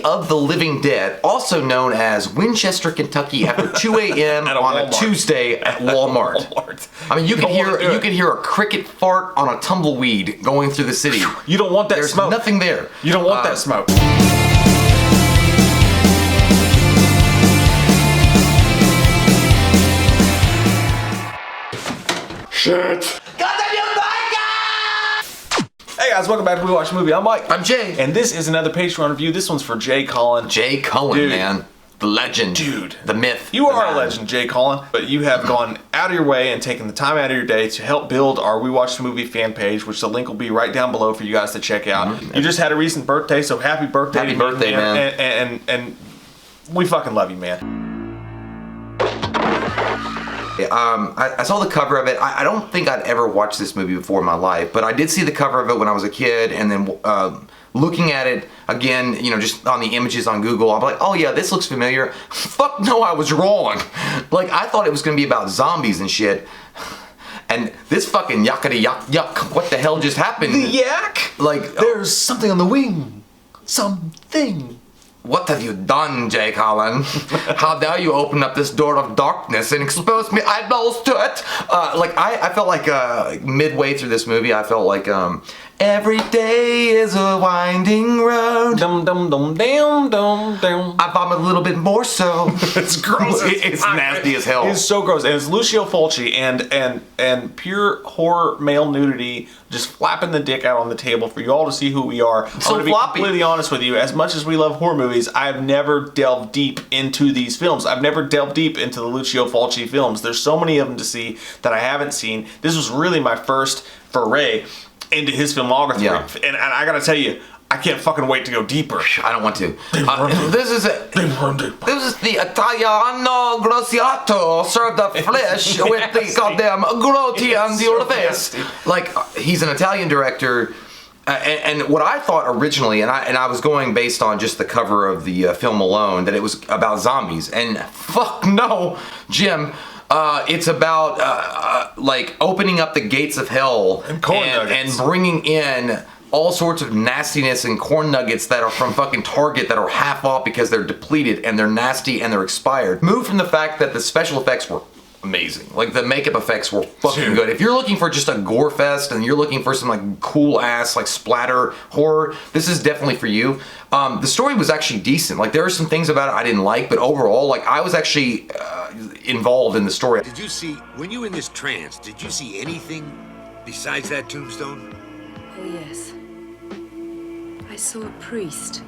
of the Living Dead, also known as Winchester, Kentucky, after 2 a.m. on a Tuesday at Walmart. I mean, you can hear a cricket fart on a tumbleweed going through the city. You don't want that smoke. There's nothing there. You don't want that smoke. Shit. Hey guys, welcome back to We Watch a Movie. I'm Mike. I'm Jay. And this is another Patreon review. This one's for Jay Cullen. Jay Cullen, dude, man. The legend. Dude. The myth. You are a legend, Jay Cullen. But you have gone out of your way and taken the time out of your day to help build our We Watch a Movie fan page, which the link will be right down below for you guys to check out. Mm-hmm. You just had a recent birthday, so happy birthday. Happy birthday, man. And we fucking love you, man. I saw the cover of it. I don't think I'd ever watched this movie before in my life, but I did see the cover of it when I was a kid, and then looking at it again, you know, just on the images on Google, I'm like, oh yeah, this looks familiar. Fuck no, I was wrong. Like, I thought it was gonna be about zombies and shit. And this fucking yuckity yuck, what the hell just happened? The yak? Like, there's something on the wing. Something. What have you done, Jay Cullen? How dare you open up this door of darkness and expose me eyeballs to it? I felt like midway through this movie, I felt like every day is a winding road. Dum dum dum dum dum dum. I vomit a little bit more so. It's gross. It's nasty as hell. It's so gross, and it's Lucio Fulci and pure horror male nudity, just flapping the dick out on the table for you all to see who we are. So I'm gonna be completely honest with you. As much as we love horror movies, I've never delved deep into these films. I've never delved deep into the Lucio Fulci films. There's so many of them to see that I haven't seen. This was really my first foray into his filmography, and I gotta tell you, I can't fucking wait to go deeper. I don't want to. This is the Italiano Grossiato served up flesh with the goddamn groti on your face. Like, he's an Italian director. And what I thought originally, and I was going based on just the cover of the film alone, that it was about zombies. And fuck no, Jim. It's about like opening up the gates of hell and corn nuggets, and bringing in all sorts of nastiness and corn nuggets that are from fucking Target that are half off because they're depleted and they're nasty and they're expired. Move from the fact that the special effects were amazing. Like, the makeup effects were fucking good. If you're looking for just a gore fest and you're looking for some like cool ass like splatter horror, this is definitely for you. The story was actually decent. Like, there are some things about it I didn't like, but overall, like, I was actually involved in the story. Did you see, when you were in this trance, did you see anything besides that tombstone? Oh yes. I saw a priest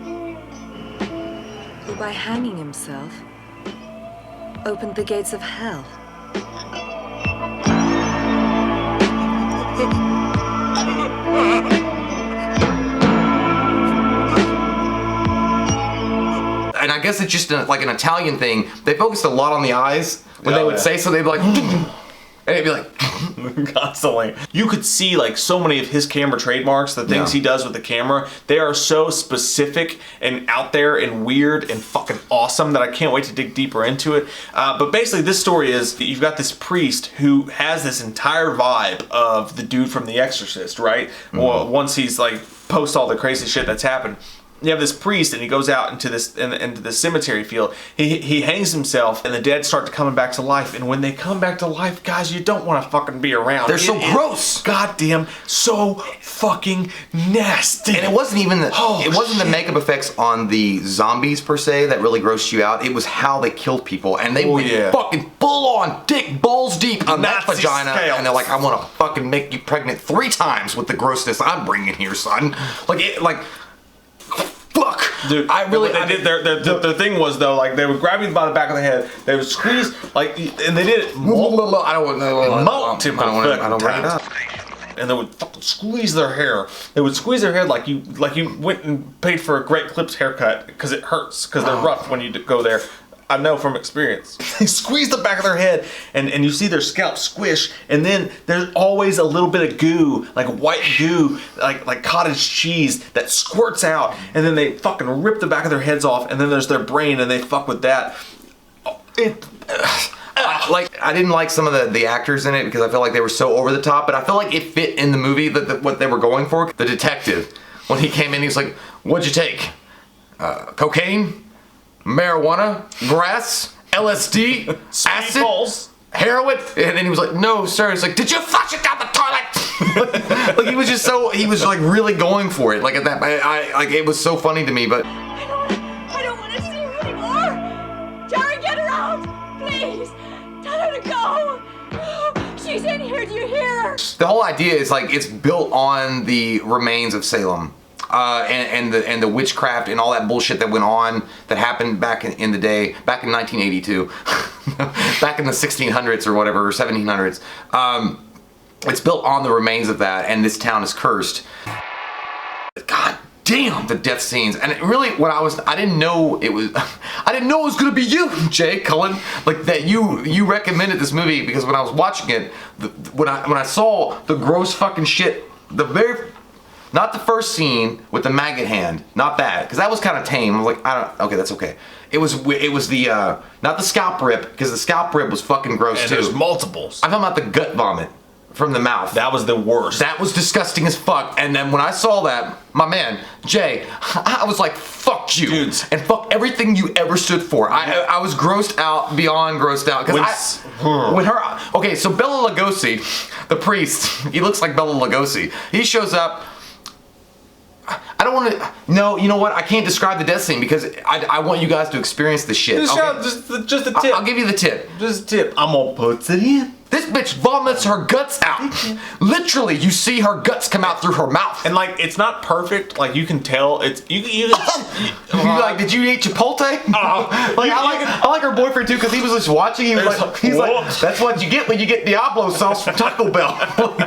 who, by hanging himself, opened the gates of hell. And I guess it's just like an Italian thing. They focused a lot on the eyes when they would say so. They'd be like, and it'd be like constantly. You could see like so many of his camera trademarks, the things he does with the camera. They are so specific and out there and weird and fucking awesome that I can't wait to dig deeper into it. But basically, this story is that you've got this priest who has this entire vibe of the dude from The Exorcist, right? Mm-hmm. Well, once he's like post all the crazy shit that's happened. You have this priest, and he goes out into the cemetery field. He hangs himself, and the dead start coming back to life. And when they come back to life, guys, you don't want to fucking be around. They're so gross. Goddamn, so fucking nasty. And it wasn't even the makeup effects on the zombies per se that really grossed you out. It was how they killed people, and they went fucking full on dick balls deep on that vagina, and they're like, I want to fucking make you pregnant 3 times with the grossness I'm bringing here, son. Fuck, dude! Their thing was though, like, they would grab you by the back of the head, they would squeeze, like, and they did it multiple times, and they would fucking squeeze their hair. They would squeeze their hair like you went and paid for a Great Clips haircut because it hurts because they're rough when you go there. I know from experience. They squeeze the back of their head and you see their scalp squish, and then there's always a little bit of goo, like white goo, like cottage cheese that squirts out, and then they fucking rip the back of their heads off, and then there's their brain and they fuck with that. I didn't like some of the actors in it because I felt like they were so over the top, but I felt like it fit in the movie what they were going for. The detective. when he came in, he was like, "What'd you take? Cocaine, marijuana, grass, LSD, acid, Balls. heroin?" And then he was like, "No, sir." He's like, "Did you flush it down the toilet?" Like he was just so, he was like really going for it. Like at that, I like, it was so funny to me, but. I don't want to see her anymore. Jerry, get her out, please. Tell her to go. She's in here. Do you hear her? The whole idea is like it's built on the remains of Salem, and the witchcraft and all that bullshit that went on that happened back in the day, back in 1982, back in the 1600s or whatever, or 1700s. It's built on the remains of that, and this town is cursed. God damn, the death scenes. And it really, I didn't know it was gonna be you, Jay Cullen, like that you recommended this movie, because when I was watching it, when I saw the gross fucking shit, not the first scene with the maggot hand, not that, because that was kind of tame. I was like, okay, that's okay. It was the not the scalp rip, because the scalp rip was fucking gross And too. there's multiples. I'm talking about the gut vomit from the mouth. That was the worst. That was disgusting as fuck. And then when I saw that, my man, Jay, I was like, fuck you. Dudes. And fuck everything you ever stood for. I was grossed out, beyond grossed out. When her, okay, so Bela Lugosi, the priest, he looks like Bela Lugosi. He shows up. I don't want to, no, you know what? I can't describe the death scene because I want you guys to experience the shit. Just, Okay? just a tip. I'll give you the tip. Just a tip. I'm gonna put it in. This bitch vomits her guts out. Literally, you see her guts come out through her mouth. And like, it's not perfect. Like you can tell. It's you. You like, did you eat Chipotle? Like I like her boyfriend too, because he was just watching. He's like, that's what you get when you get Diablo sauce from Taco Bell.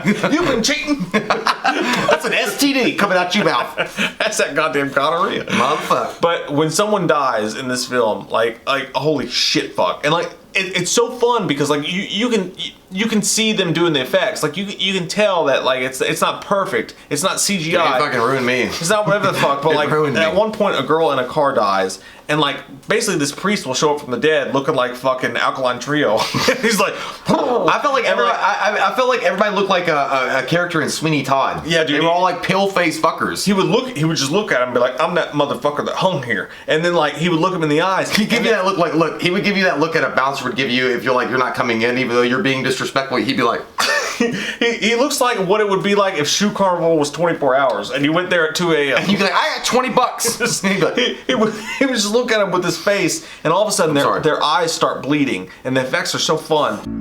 You've been cheating. That's an STD coming out your mouth. That's that goddamn gonorrhea, Motherfucker. But when someone dies in this film, like holy shit, fuck, and like it's so fun because like you can see them doing the effects. Like you can tell that like it's not perfect. It's not CGI. Yeah, you fucking ruined me. It's not whatever the fuck. But It like ruined at me. one point, a girl in a car dies. And like basically this priest will show up from the dead looking like fucking Alkaline Trio. He's like, I felt like everybody. I felt like everybody looked like a character in Sweeney Todd. Yeah, dude. They were all like pale-faced fuckers. He would just look at him and be like, I'm that motherfucker that hung here. And then like he would look him in the eyes. He'd give you that look, like, look, he would give you that look that a bouncer would give you if you're like, you're not coming in, even though you're being disrespectful. He'd be like, he looks like what it would be like if Shoe Carnival was 24 hours and you went there at 2 a.m. and you'd be like, I got $20. He'd be like, he would just look at him with his face, and all of a sudden their eyes start bleeding, and the effects are so fun.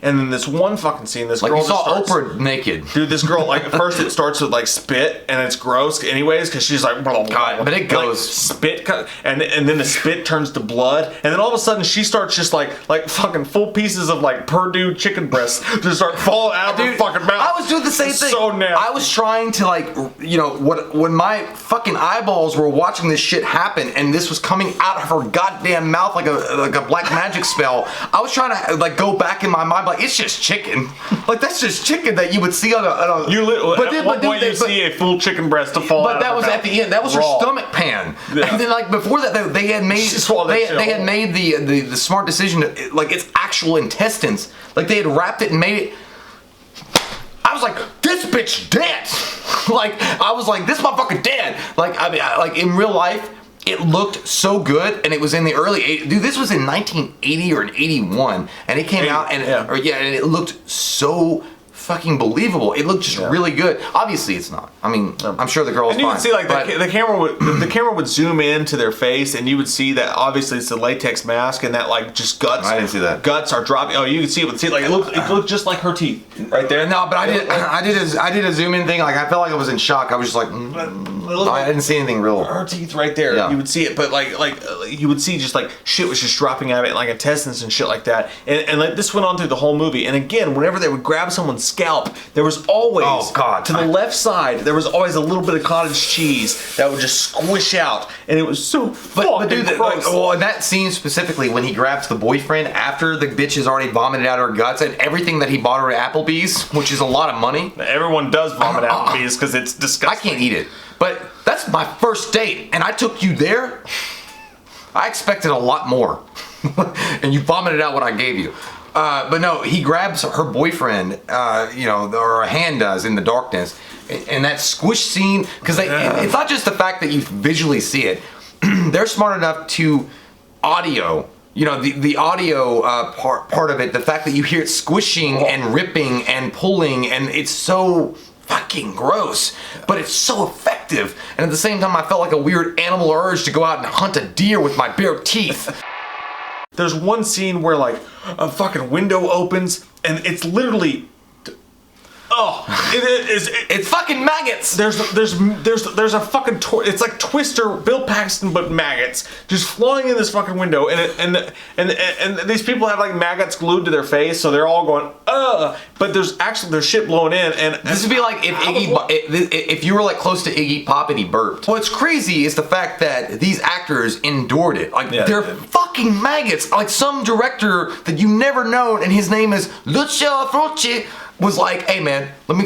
And then this one fucking scene, this like girl you saw just starts, Oprah naked. dude, this girl, like, at first it starts with, like, spit, and it's gross anyways, because she's like, God, but it goes. Like, spit, and then the spit turns to blood, and then all of a sudden she starts just, like fucking full pieces of, like, Purdue chicken breasts just start falling out of her fucking mouth. I was doing the same thing. So nasty. I was trying to, like, you know, when my fucking eyeballs were watching this shit happen, and this was coming out of her goddamn mouth like a black magic spell, I was trying to, like, go back in my mind, like, it's just chicken. Like, that's just chicken that you would see on a at one point you see a full chicken breast to fall out. But that was at the end. That was her Raw. stomach pan. Yeah. And then, like, before that, they had made the smart decision to, like, it's actual intestines. Like, they had wrapped it and made it. I was like, this bitch dead. Like, I was like, this motherfucker dead. Like, I mean, like, in real life, it looked so good, and it was in the early 80s. Dude, this was in 1980 or in 81, and it came out, and and it looked so fucking believable. It looked just really good. Obviously, it's not. I mean, I'm sure the girl's and you fine. would see like the camera would zoom in to their face, and you would see that obviously it's the latex mask, and that like just guts. I didn't see that. Guts are dropping. Oh, you could see it. Like it looked just like her teeth right there. No, but I did a zoom in thing. Like, I felt like I was in shock. I was just like, I didn't see anything real. Her teeth right there. Yeah. You would see it, but like you would see just like shit was just dropping out of it, like intestines and shit like that. And like this went on through the whole movie. And again, whenever they would grab someone's scalp, there was always to the left side, there was always a little bit of cottage cheese that would just squish out, and it was so But dude, gross. in that scene specifically, when he grabs the boyfriend after the bitch has already vomited out her guts and everything that he bought her at Applebee's, which is a lot of money. Everyone does vomit out Applebee's because it's I disgusting. can't eat it. But that's my first date, and I took you there. I expected a lot more. And you vomited out what I gave you. But no, he grabs her boyfriend, you know, or a hand does in the darkness. And that squish scene, because it's not just the fact that you visually see it. They're smart enough to audio, you know, the audio part of it, the fact that you hear it squishing and ripping and pulling, and it's so fucking gross, but it's so effective. And at the same time, I felt like a weird animal urge to go out and hunt a deer with my bare teeth. There's one scene where like a fucking window opens and it's literally, it's fucking maggots. There's a fucking it's like Twister, Bill Paxton, but maggots just flying in this fucking window, and these people have like maggots glued to their face, so they're all going but there's shit blowing in, and this would be like if you were like close to Iggy Pop and he burped. What's crazy is the fact that these actors endured it. Like they're fucking maggots. Like some director that you never known, and his name is Lucio Fulci, was like, hey man, let me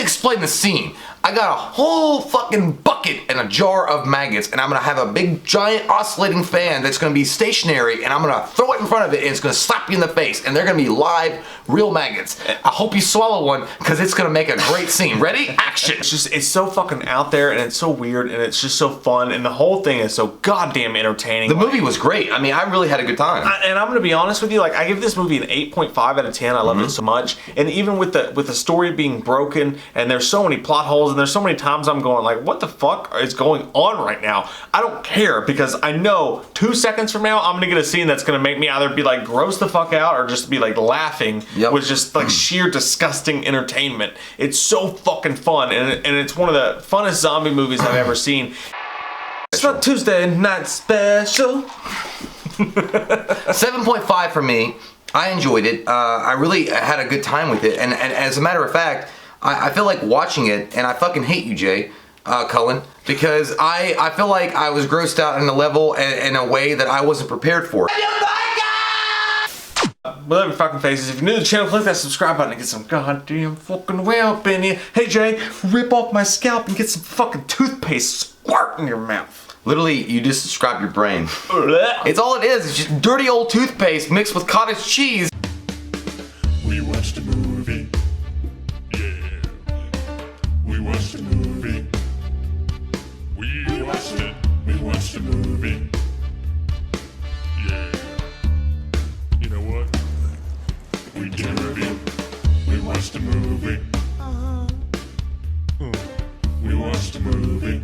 explain the scene. I got a whole fucking bucket and a jar of maggots, and I'm gonna have a big giant oscillating fan that's gonna be stationary, and I'm gonna throw it in front of it, and it's gonna slap you in the face, and they're gonna be live, real maggots. I hope you swallow one, because it's gonna make a great scene. Ready? Action! It's so fucking out there, and it's so weird, and it's just so fun, and the whole thing is so goddamn entertaining. The movie was great. I mean, I really had a good time. And I'm gonna be honest with you, like I give this movie an 8.5 out of 10. I love it so much, and even with the story being broken, and there's so many plot holes, and there's so many times I'm going like, what the fuck is going on right now? I don't care, because I know 2 seconds from now I'm gonna get a scene that's gonna make me either be like gross the fuck out or just be like laughing with just like sheer disgusting entertainment. It's so fucking fun, and it's one of the funnest zombie movies I've ever seen. It's not Tuesday Night Special. 7.5 for me. I enjoyed it. I really had a good time with it, and as a matter of fact, I feel like watching it, and I fucking hate you, Jay Cullen, because I feel like I was grossed out in a level and in a way that I wasn't prepared for. Love your fucking faces. If you're new to the channel, click that subscribe button and get some goddamn fucking way up in here. Hey Jay, rip off my scalp and get some fucking toothpaste squirt in your mouth. Literally, you just described your brain. It's all it is. It's just dirty old toothpaste mixed with cottage cheese. We watched a movie. We watched a movie. We watched it. We watched a movie. Yeah. You know what? We did a review. We watched a movie. We watched a movie.